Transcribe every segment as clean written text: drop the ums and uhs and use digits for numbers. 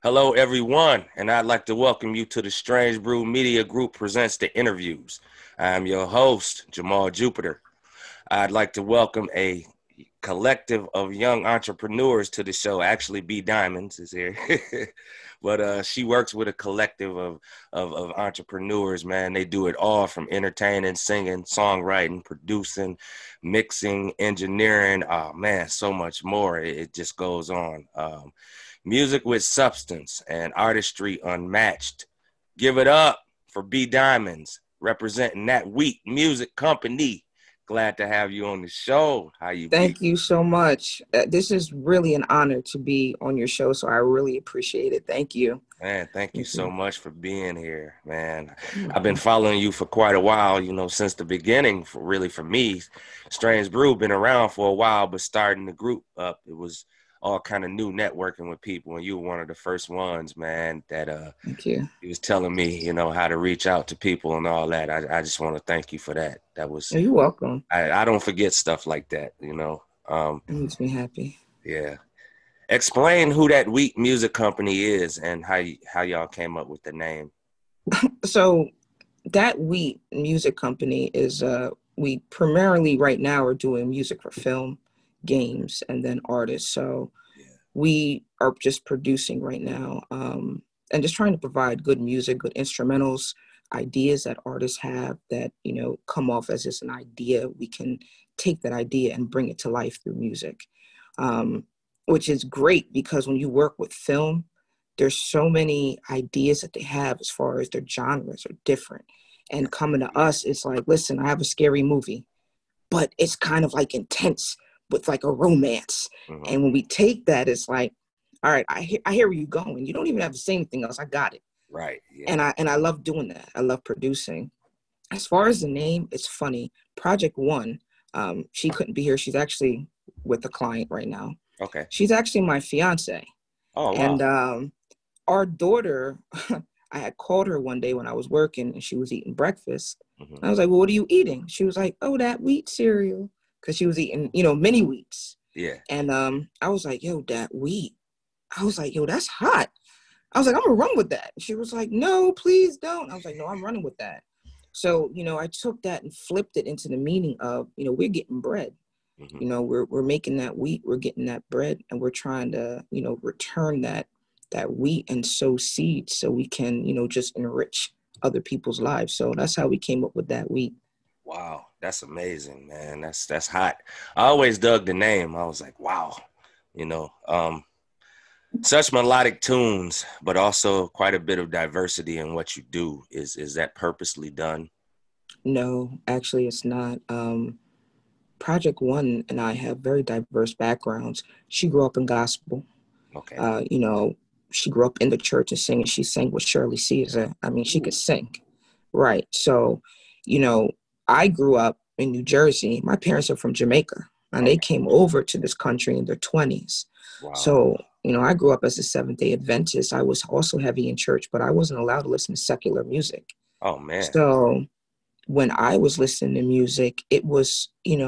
Hello, everyone, and I'd like to welcome you to the Strange Brew Media Group presents The Interviews. I'm your host, Jamal Jupitur. I'd like to welcome a collective of young entrepreneurs to the show. Actually, Dymondz is here, but she works with a collective of entrepreneurs, man. They do it all from entertaining, singing, songwriting, producing, mixing, engineering. Oh, man, so much more. It just goes on. Music with substance and artistry unmatched. Give it up for Dymondz, representing that Wheat Music Company. Glad to have you on the show. How you be? Thank you so much. This is really an honor to be on your show, so I really appreciate it. Thank you. Man, thank you so much for being here, man. I've been following you for quite a while, since the beginning, for me. Strange Brew been around for a while, but starting the group up, it was all kind of new networking with people, and you were one of the first ones, man, that Thank you. he was telling me, how to reach out to people and all that. I just want to thank you for that. That was You're welcome. I don't forget stuff like that, It makes me happy. Yeah. Explain who that Wheat Music Company is and how y'all came up with the name. So that Wheat Music Company is we primarily right now are doing music for film, games, and then artists. So we are just producing right now and just trying to provide good music, good instrumentals, ideas that artists have that, come off as just an idea. We can take that idea and bring it to life through music, which is great because when you work with film, there's so many ideas that they have as far as their genres are different. And coming to us, it's like, listen, I have a scary movie, but it's kind of like intense with like a romance. Mm-hmm. And when we take that, it's like, all right, I hear where you're going. You don't even have to say anything else. I got it. Right. Yeah. And I love doing that. I love producing. As far as the name, it's funny. Project One, she couldn't be here. She's actually with a client right now. Okay. She's actually my fiance. Oh, wow. And our daughter, I had called her one day when I was working and she was eating breakfast. Mm-hmm. I was like, well, what are you eating? She was like, oh, that wheat cereal. Because she was eating, mini wheats. Yeah. And I was like, yo, that wheat. I was like, yo, that's hot. I was like, I'm going to run with that. She was like, no, please don't. I was like, no, I'm running with that. So, I took that and flipped it into the meaning of, we're getting bread. Mm-hmm. We're making that wheat, we're getting that bread, and we're trying to, return that wheat and sow seeds so we can, just enrich other people's lives. So that's how we came up with that wheat. Wow, that's amazing, man. That's hot. I always dug the name. I was like, wow, such melodic tunes, but also quite a bit of diversity in what you do. Is that purposely done? No, actually it's not. Project One and I have very diverse backgrounds. She grew up in gospel. Okay. She grew up in the church and singing. She sang with Shirley Caesar. I mean, she could sing. Right. So, I grew up in New Jersey. My parents are from Jamaica, and they came over to this country in their 20s. Wow. So, I grew up as a Seventh-day Adventist. I was also heavy in church, but I wasn't allowed to listen to secular music. Oh, man. So when I was listening to music, it was, it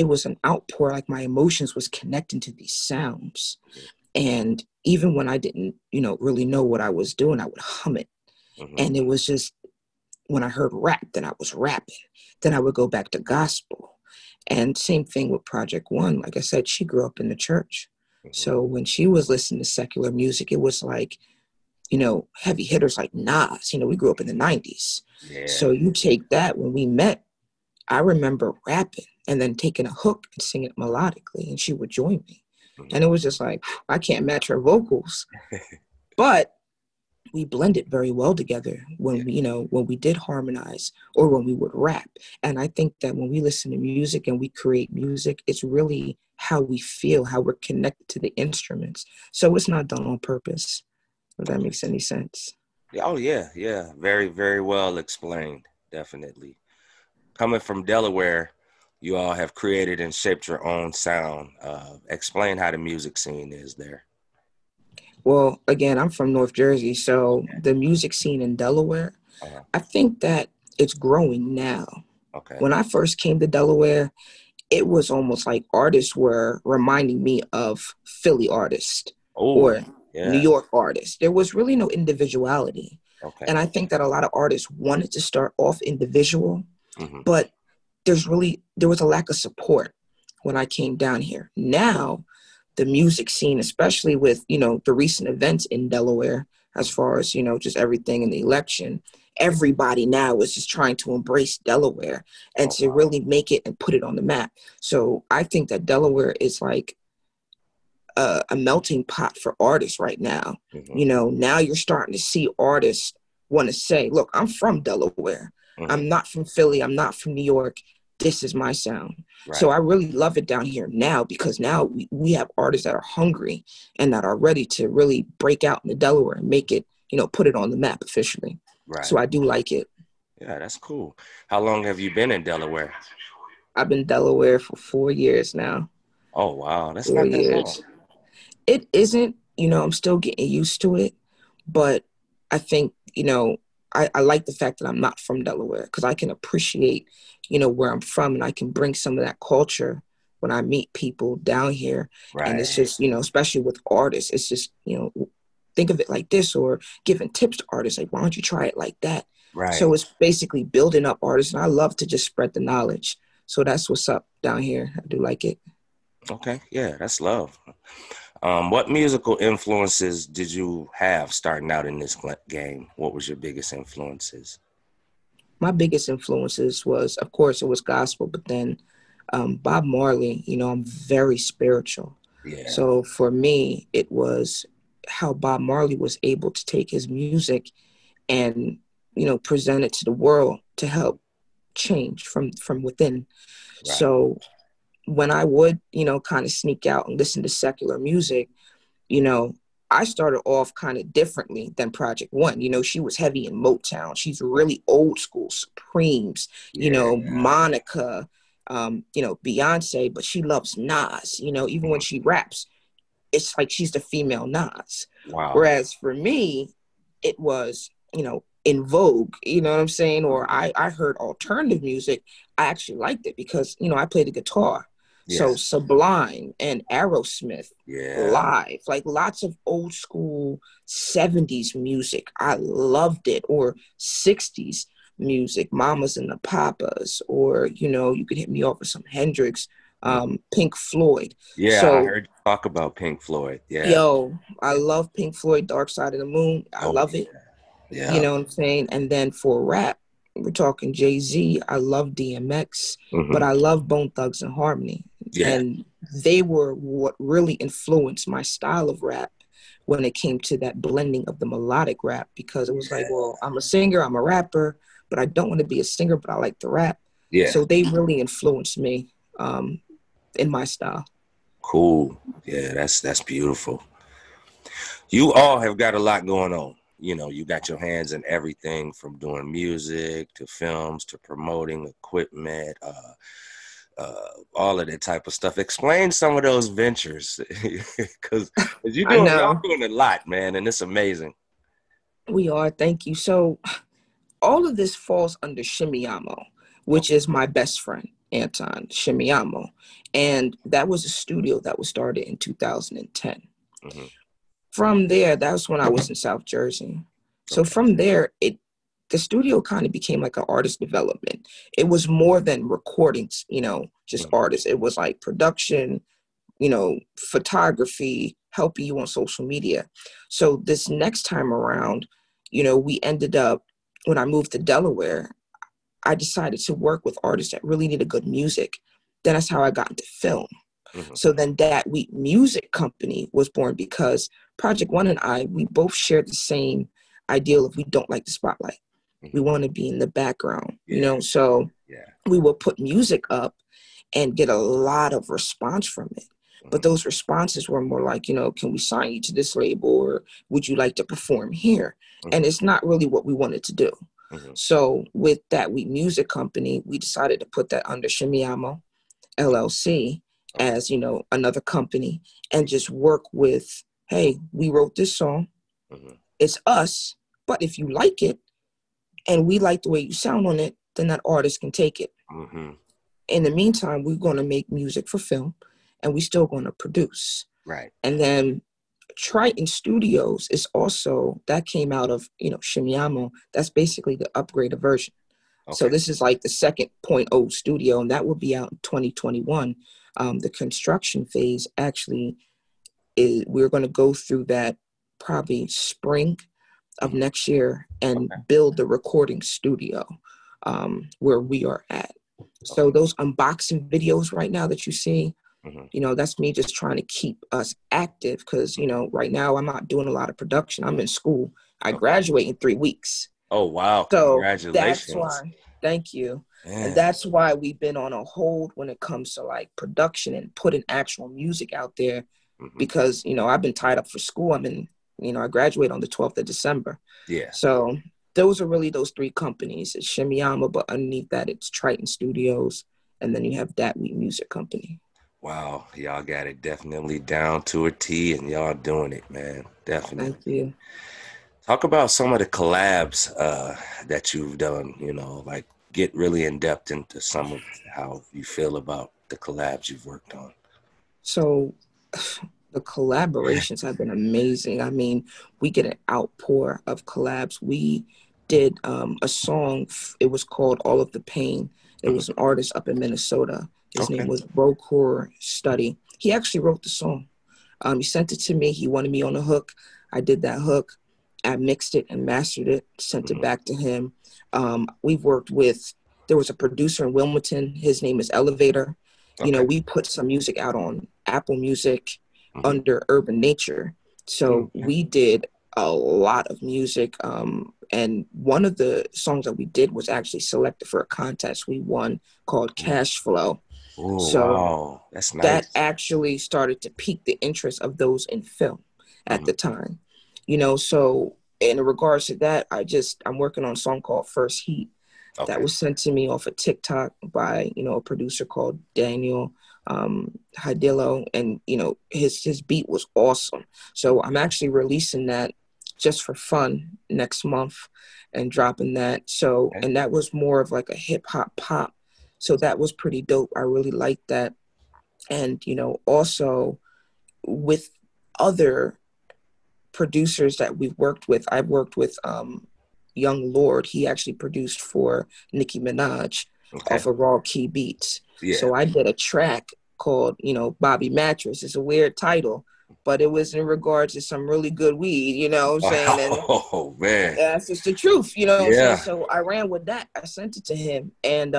was an outpour, like my emotions was connecting to these sounds. And even when I didn't, really know what I was doing, I would hum it. Mm-hmm. And it was just, when I heard rap, then I was rapping. Then I would go back to gospel. And same thing with Project One. Like I said, she grew up in the church. Mm-hmm. So when she was listening to secular music, it was like, heavy hitters like Nas. We grew up in the 90s. Yeah. So you take that, when we met, I remember rapping and then taking a hook and singing it melodically, and she would join me. Mm-hmm. And it was just like, I can't match her vocals. But we blended very well together when we, when we did harmonize or when we would rap. And I think that when we listen to music and we create music, it's really how we feel, how we're connected to the instruments. So it's not done on purpose, if that makes any sense. Oh, yeah. Yeah. Very, very well explained. Definitely. Coming from Delaware, you all have created and shaped your own sound. Explain how the music scene is there. Well, again, I'm from North Jersey, so the music scene in Delaware, I think that it's growing now. Okay. When I first came to Delaware, it was almost like artists were reminding me of Philly artists. Ooh. Or New Yeah. York artists. There was really no individuality. Okay. And I think that a lot of artists wanted to start off individual, Mm-hmm. but there was a lack of support when I came down here. Now, the music scene, especially with, the recent events in Delaware, as far as, just everything in the election, everybody now is just trying to embrace Delaware and Oh, to wow. really make it and put it on the map. So I think that Delaware is like a melting pot for artists right now. Mm-hmm. Now you're starting to see artists want to say, look, I'm from Delaware. Mm-hmm. I'm not from Philly. I'm not from New York. This is my sound. So Right. I really love it down here now, because now we have artists that are hungry and that are ready to really break out into Delaware and make it, put it on the map officially. So Right. I do like it. Yeah, that's cool. How long have you been in Delaware? I've been in Delaware for 4 years now. Oh, wow. That's Four not that long. years. It isn't, I'm still getting used to it, but I think, I like the fact that I'm not from Delaware, because I can appreciate, where I'm from, and I can bring some of that culture when I meet people down here. And Right. it's just, especially with artists, it's just, think of it like this, or giving tips to artists, like, why don't you try it like that? Right. So it's basically building up artists, and I love to just spread the knowledge. So that's what's up down here. I do like it. Okay. Yeah, that's love. What musical influences did you have starting out in this game? What was your biggest influences? My biggest influences was, of course, it was gospel, but then Bob Marley. I'm very spiritual. Yeah. So for me, it was how Bob Marley was able to take his music and, present it to the world to help change from within. Right. So when I would, kind of sneak out and listen to secular music, you know, I started off kind of differently than Project One. She was heavy in Motown. She's really old school, Supremes, Yeah. Monica, Beyonce, but she loves Nas. Even when she raps, it's like she's the female Nas. Wow. Whereas for me, it was, in vogue, you know what I'm saying? Or I heard alternative music. I actually liked it because, I played the guitar. So Yes. Sublime and Aerosmith Yeah. live, like lots of old school 70s music. I loved it. Or 60s music, Mamas and the Papas, or, you could hit me off with some Hendrix, Pink Floyd. Yeah, I So, heard you talk about Pink Floyd. Yeah. yo, I Yeah. love Pink Floyd, Dark Side of the Moon. I Oh, love it. You yeah. know what I'm saying? And then for rap, we're talking Jay-Z. I love DMX, but Hmm. I love Bone Thugs and Harmony. Yeah. And they were what really influenced my style of rap when it came to that blending of the melodic rap, because it was like, Yeah. well, I'm a singer, I'm a rapper, but I don't want to be a singer, but I like to rap. Yeah. So they really influenced me in my style. Cool. Yeah, that's beautiful. You all have got a lot going on. You got your hands in everything from doing music to films to promoting equipment, all of that type of stuff. Explain some of those ventures, because I y'all know. doing a lot, man, and it's amazing. We are. Thank you. So all of this falls under Shimiyamo, which Okay. is my best friend, Anton Shimiyamo. And that was a studio that was started in 2010. Hmm. From there, that was when I was in South Jersey. So Okay. from there, the studio kind of became like an artist development. It was more than recordings, just Mhm. artists. It was like production, photography, helping you on social media. So this next time around, we ended up, when I moved to Delaware, I decided to work with artists that really needed good music. Then that's how I got into film. Mhm. So then That Week Music Company was born because Project One and I, we both shared the same ideal of we don't like the spotlight. We Mhm. want to be in the background, Yeah. so Yeah. we will put music up and get a lot of response from it. But Mhm. those responses were more like, can we sign you to this label, or would you like to perform here? And Mhm. it's not really what we wanted to do. Mhm. So with That Week Music Company, we decided to put that under Shimiyamo LLC Okay. as, another company, and just work with, hey, we wrote this song. Mhm. It's us. But if you like it and we like the way you sound on it, then that artist can take it. Mhm. In the meantime, we're going to make music for film, and we're still going to produce. Right. And then Triton Studios is also, that came out of, Shimiamo. That's basically the upgraded version. So Okay. this is like the 2.0 studio, and that will be out in 2021. The construction phase actually is, we're going to go through that probably spring of next year and Okay. build the recording studio where we are at. So Okay. those unboxing videos right now that you see, Hmm. that's me just trying to keep us active because, right now I'm not doing a lot of production. I'm in school. I Okay. graduate in 3 weeks. Oh wow! So that's Congratulations, why, thank you. And man. that's why we've been on a hold when it comes to like production and putting actual music out there Hmm. because, I've been tied up for school. I graduate on the 12th of December. Yeah. So those are really those three companies. It's Shimiyama, but underneath that, it's Triton Studios. And then you have Dat Wheat Music Company. Wow, y'all got it definitely down to a T, and y'all doing it, man. Definitely. Thank you. Talk about some of the collabs that you've done. Like get really in depth into some of how you feel about the collabs you've worked on. So the collaborations have been amazing. I mean, we get an outpour of collabs. We did a song. It was called All of the Pain. It Mhm. was an artist up in Minnesota. His name Okay. was Brocore Study. He actually wrote the song. He sent it to me. He wanted me on the hook. I did that hook. I mixed it and mastered it, sent it Hmm. back to him. We've worked with, there was a producer in Wilmington. His name is Elevator. Okay. We put some music out on Apple Music Hmm. under Urban Nature. So Okay. we did a lot of music. And one of the songs that we did was actually selected for a contest we won called Cash Flow. Oh So wow, that's that nice. actually started to pique the interest of those in film at Hmm. the time. So in regards to that, I'm working on a song called First Heat that Okay. was sent to me off of TikTok by, a producer called Daniel Hidillo, and his beat was awesome. So I'm actually releasing that just for fun next month and dropping that. So, Okay. and that was more of like a hip hop pop. So that was pretty dope. I really liked that. And, also with other producers that we've worked with, I've worked with Young Lord. He actually produced for Nicki Minaj Okay. off of Raw Key Beats. Yeah. So I did a track called, Bobby Mattress. It's a weird title, but it was in regards to some really good weed, you know what I'm saying? And Oh man. that's just the truth, you know what I'm saying? Yeah. So I ran with that. I sent it to him, and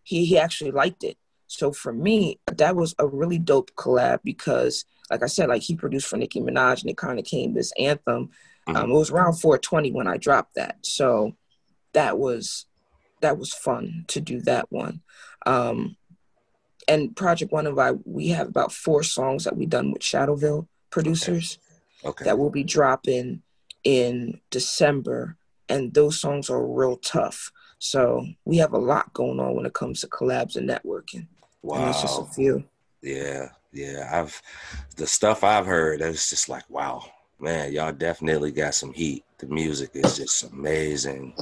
he actually liked it. So for me, that was a really dope collab because, like I said, like he produced for Nicki Minaj, and it kind of came this anthem. Hmm. It was around 420 when I dropped that, so that was fun to do that one. Um, and Project One and I, we have about 4 songs that we done with Shadowville Okay. producers Okay. that will be dropping in December, and those songs are real tough. So we have a lot going on when it comes to collabs and networking, and that's just a Wow. few. Yeah. Yeah. The stuff I've heard, it's just like, wow, man, y'all definitely got some heat. The music is just amazing.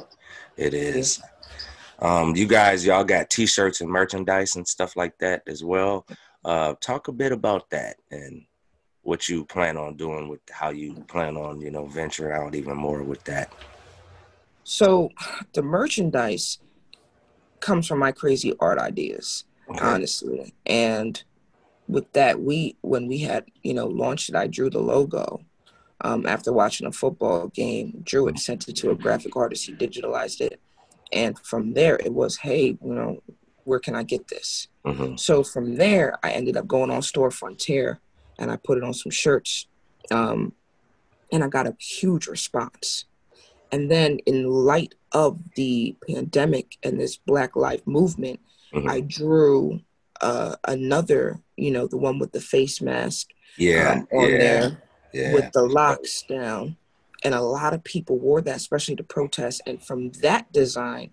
It Yeah. is. Y'all got t-shirts and merchandise and stuff like that as well. Talk a bit about that and what you plan on doing with how you plan on, venturing out even more with that. So the merchandise comes from my crazy art ideas, Okay. honestly. And with that, when we had launched it, I drew the logo. After watching a football game, drew it, sent it to a graphic artist. He digitalized it. And from there, it was, hey, where can I get this? Hmm. So from there, I ended up going on Store Frontier and I put it on some shirts. Um, and I got a huge response. And then, in light of the pandemic and this Black Lives Movement, Hmm. I drew another, the one with the face mask Yeah. on Yeah. there Yeah. with the locks down. And a lot of people wore that, especially to protest. And from that design,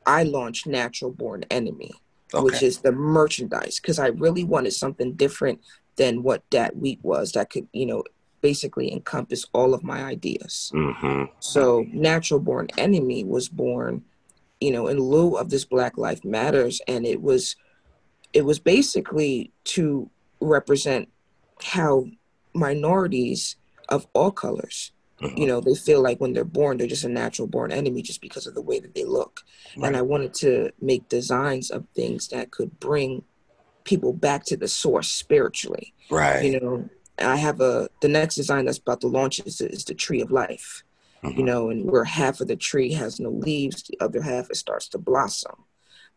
I launched Natural Born Enemy, Okay. which is the merchandise, because I really wanted something different than what Dat Wheat was that could, basically encompass all of my ideas. Hmm. So Natural Born Enemy was born, in lieu of this Black Lives Matters, and it was basically to represent how minorities of all colors. Mm-hmm. You know, they feel like when they're born, they're just a natural born enemy just because of the way that they look. And Right. I wanted to make designs of things that could bring people back to the source spiritually. Right. You know, and I have the next design that's about to launch is the tree of life. You Mm-hmm. know, and where half of the tree has no leaves, the other half it starts to blossom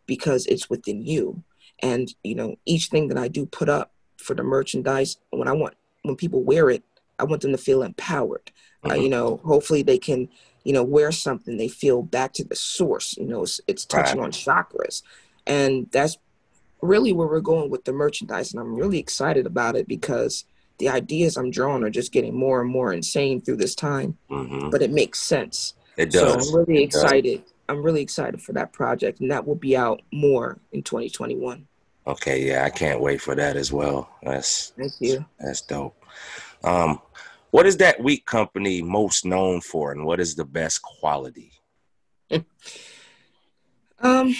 because it's within you. And you know, each thing that I do put up for the merchandise, when people wear it, I want them to feel empowered. Mm-hmm. You know, hopefully they can, you know, wear something they feel back to the source. You know, it's Right. touching on chakras, and that's really where we're going with the merchandise. And I'm really excited about it because the ideas I'm drawing are just getting more and more insane through this time, Mm-hmm. but it makes sense. It So I'm does. really It does. excited. I'm really excited for that project, and that will be out more in 2021. Okay, yeah, I can't wait for that as well. Thank you. That's dope. Um, what is that wheat company most known for, and what is the best quality? Um,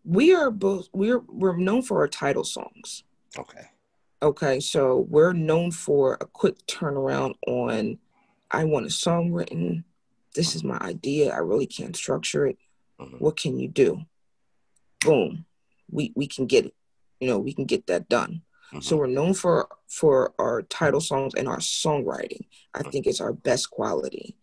we're known for our title songs. Okay. Okay, so we're known for a quick turnaround on I want a song written. This is my idea. I really can't structure it. Mm-hmm. What can you do? Boom. We can get it. You know, we can get that done. Mm-hmm. So we're known for our title songs and our songwriting. I think it's our best quality.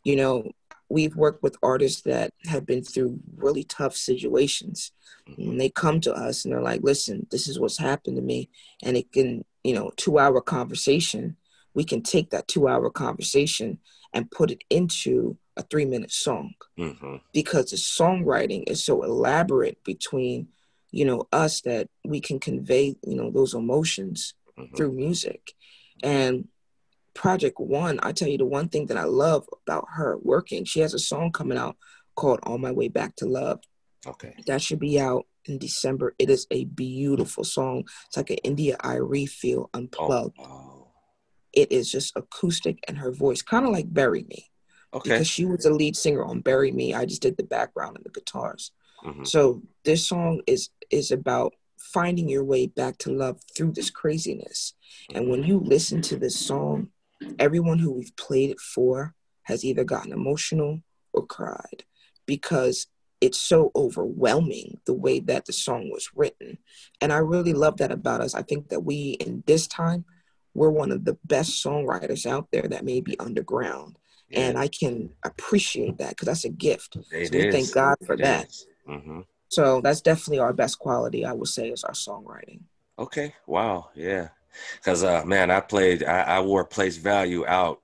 You know, we've worked with artists that have been through really tough situations. Mm-hmm. And they come to us and they're like, listen, this is what's happened to me. And it can, you know, 2 hour conversation, we can take that 2 hour conversation and put it into a 3 minute song Mm-hmm. because the songwriting is so elaborate between, you know, us that we can convey, you know, those emotions Mm-hmm. through music. And Project One, I tell you, the one thing that I love about her working, she has a song coming out called On My Way Back to Love. Okay. That should be out in December. It is a beautiful song. It's like an India Irie feel Oh, unplugged. oh. It is just acoustic and her voice, kind of like Bury Me, Okay. because she was the lead singer on Bury Me. I just did the background and the guitars. Mm-hmm. So this song is about finding your way back to love through this craziness. And when you listen to this song, everyone who we've played it for has either gotten emotional or cried because it's so overwhelming the way that the song was written. And I really love that about us. I think that we, in this time, we're one of the best songwriters out there that may be underground. Yeah, And I can appreciate that because that's a gift. it So we thank is. God for It that. is. Mm-hmm. So that's definitely our best quality, I would say, is our songwriting. Okay. Wow. Yeah. Cause man, I wore place value out.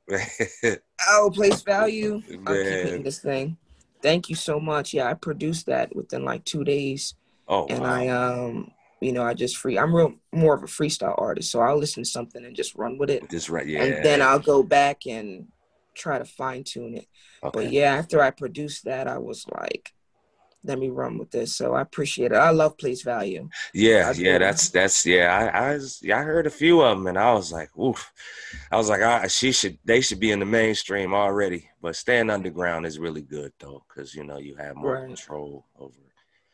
Oh, place value. I'll keep hitting Man. this thing. Thank you so much. Yeah, I produced that within like 2 days. Oh And wow. you know, I'm real more of a freestyle artist. So I'll listen to something and just run with it. Just right. And then Yeah. I'll go back and try to fine tune it. But Okay. yeah, after I produced that, I was like, let me run with this. So I appreciate it. I love place value. Yeah. I Yeah. do. That's yeah. Yeah, I heard a few of them and I was like, oof. I was like, they should be in the mainstream already. But staying underground is really good though, because you know you have more Right. control over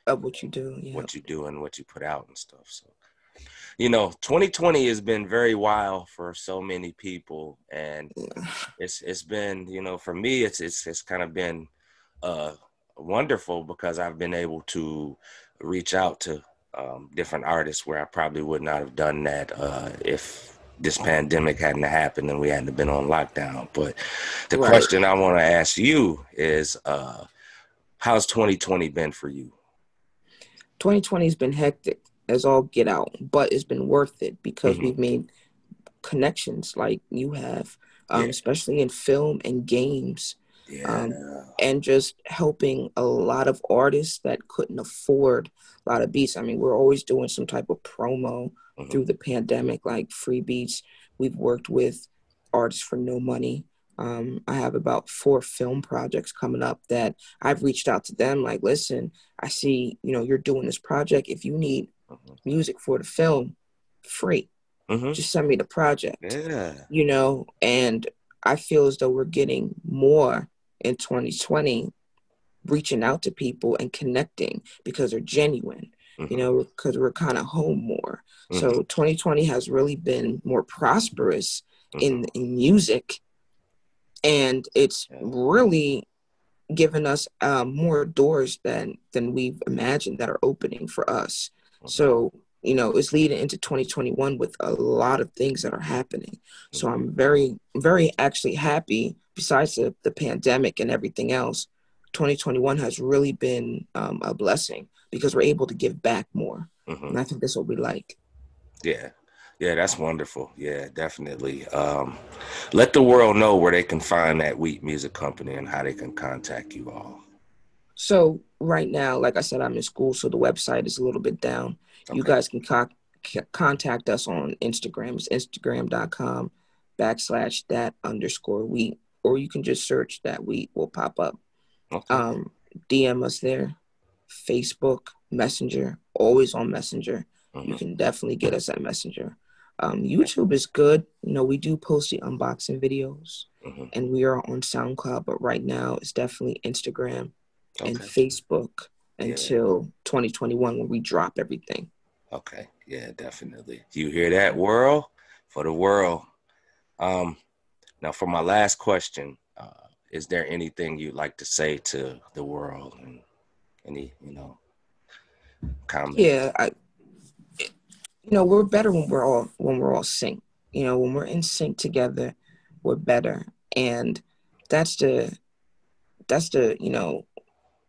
Of what you do. Yeah. what you do and what you put out and stuff. So, you know, 2020 has been very wild for so many people, and Yeah. it's been, you know, for me, it's kind of been uh wonderful because I've been able to reach out to different artists where I probably would not have done that if this pandemic hadn't happened and we hadn't been on lockdown. But the Right. question I want to ask you is, how's 2020 been for you? 2020 has been hectic as all get out, but it's been worth it because Mm-hmm. we've made connections like you have, Yeah, especially in film and games, um, yeah. and just helping a lot of artists that couldn't afford a lot of beats. I mean, we're always doing some type of promo Mm-hmm. through the pandemic, like free beats. We've worked with artists for no money. I have about 4 film projects coming up that I've reached out to them like, listen, I see, you know, you're doing this project. If you need Mm-hmm. music for the film, free, Mm-hmm. just send me the project, Yeah. you know. And I feel as though we're getting more in 2020, reaching out to people and connecting because they're genuine, you Mm-hmm. know, because we're kind of home more. Mm-hmm. So 2020 has really been more prosperous Mm-hmm. in music And it's Yeah. really given us more doors than we've imagined that are opening for us. Mm-hmm. So, it's leading into 2021 with a lot of things that are happening. So Mm-hmm. I'm very, very actually happy, besides the pandemic and everything else. 2021 has really been a blessing because we're able to give back more. Mm-hmm. And I think that's what we like. Yeah. Yeah, that's wonderful. Yeah, definitely. Let the world know where they can find that Wheat Music Company and how they can contact you all. So right now, like I said, I'm in school, so the website is a little bit down. You Okay. guys can contact us on Instagram. It's instagram.com/that_wheat, or you can just search that wheat will pop up. Okay. Um, DM us there. Facebook, Messenger, always on Messenger. You Mm-hmm. can definitely get us at Messenger. YouTube is good. We do post the unboxing videos, Mm-hmm. and we are on SoundCloud, but right now it's definitely Instagram and Okay. Facebook Yeah. until 2021 when we drop everything. Okay. Yeah, definitely. You hear that, world? For the world. Now, for my last question, is there anything you'd like to say to the world and any, comment? Yeah, we're better when we're all synced. When we're in sync together, we're better, and that's the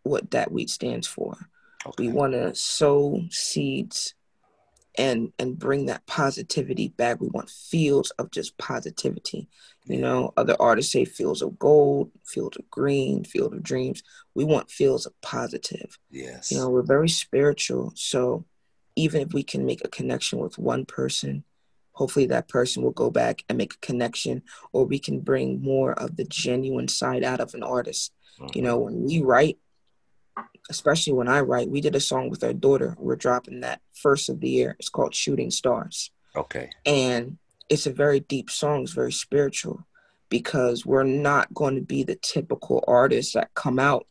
what that wheat stands for. We Okay. want to sow seeds and bring that positivity back. We want fields of just positivity. Yeah. Other artists say fields of gold, fields of green, field of dreams. We want fields of positive. Yes. We're very spiritual. So even if we can make a connection with one person, hopefully that person will go back and make a connection, or we can bring more of the genuine side out of an artist. Mm-hmm. When we write, especially when I write, we did a song with our daughter. We're dropping that first of the year. It's called Shooting Stars. Okay. And it's a very deep song. It's very spiritual because we're not going to be the typical artists that come out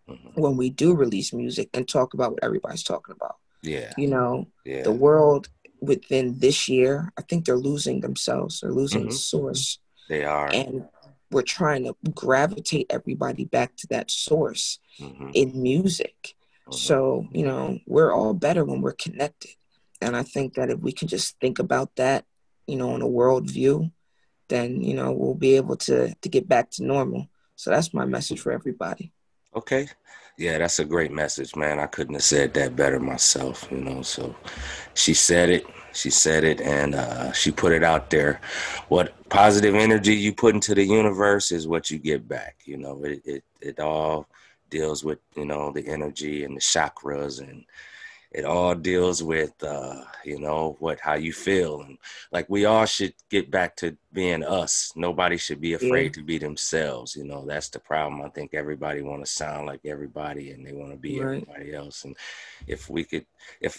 Mm-hmm. when we do release music and talk about what everybody's talking about. Yeah. The Yeah. world within this year, I think they're losing themselves. They're losing the Mm-hmm. source. They are. And we're trying to gravitate everybody back to that source Mm-hmm. in music. Mm-hmm. So, we're all better when we're connected. And I think that if we can just think about that, on a world view, then, we'll be able to get back to normal. So that's my message for everybody. Okay. Yeah, that's a great message, man. I couldn't have said that better myself, So she said it. She said it, and she put it out there. What positive energy you put into the universe is what you get back. It all deals with, the energy and the chakras, and it all deals with, how you feel. And like, we all should get back to being us. Nobody should be Yeah, afraid to be themselves. That's the problem. I think everybody want to sound like everybody and they want to be right. everybody else. And if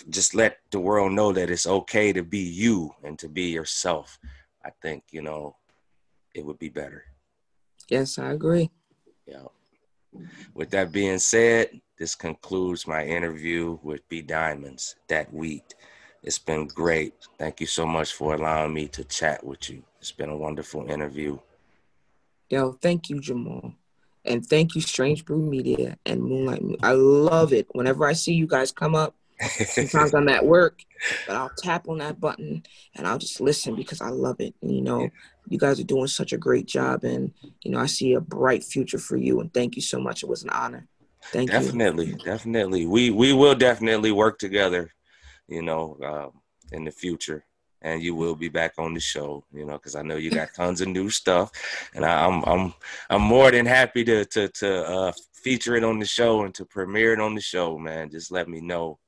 just let the world know that it's okay to be you and to be yourself, I think, it would be better. Yes, I agree. Yeah. With that being said, this concludes my interview with B Dymondz, That Wheat. It's been great. Thank you so much for allowing me to chat with you. It's been a wonderful interview. Thank you, Jamal. And thank you, Strange Brew Media and Moonlight. I love it. Whenever I see you guys come up, sometimes I'm at work, but I'll tap on that button and I'll just listen because I love it. And, Yeah, you guys are doing such a great job. And, I see a bright future for you. And thank you so much. It was an honor. Thank you. definitely. We will definitely work together, you know, in the future. And you will be back on the show, because I know you got tons of new stuff, and I'm more than happy to feature it on the show and to premiere it on the show, man. Just let me know.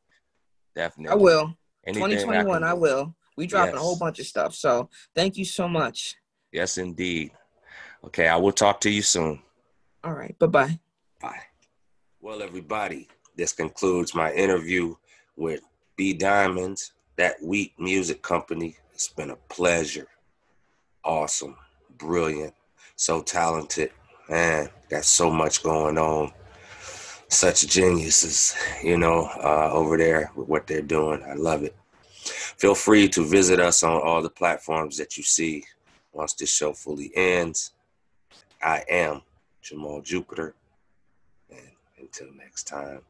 I Definitely. will. Anything I 2021, can I do. will. We dropping a whole Yes. bunch of stuff. So thank you so much. Yes, indeed. Okay, I will talk to you soon. All right. Bye-bye. Bye. Well, everybody, this concludes my interview with B Dymondz, That Wheat Music Company. It's been a pleasure. Awesome. Brilliant. So talented. Man, got so much going on. Such geniuses, over there with what they're doing. I love it. Feel free to visit us on all the platforms that you see once this show fully ends. I am Jamal Jupitur. And until next time.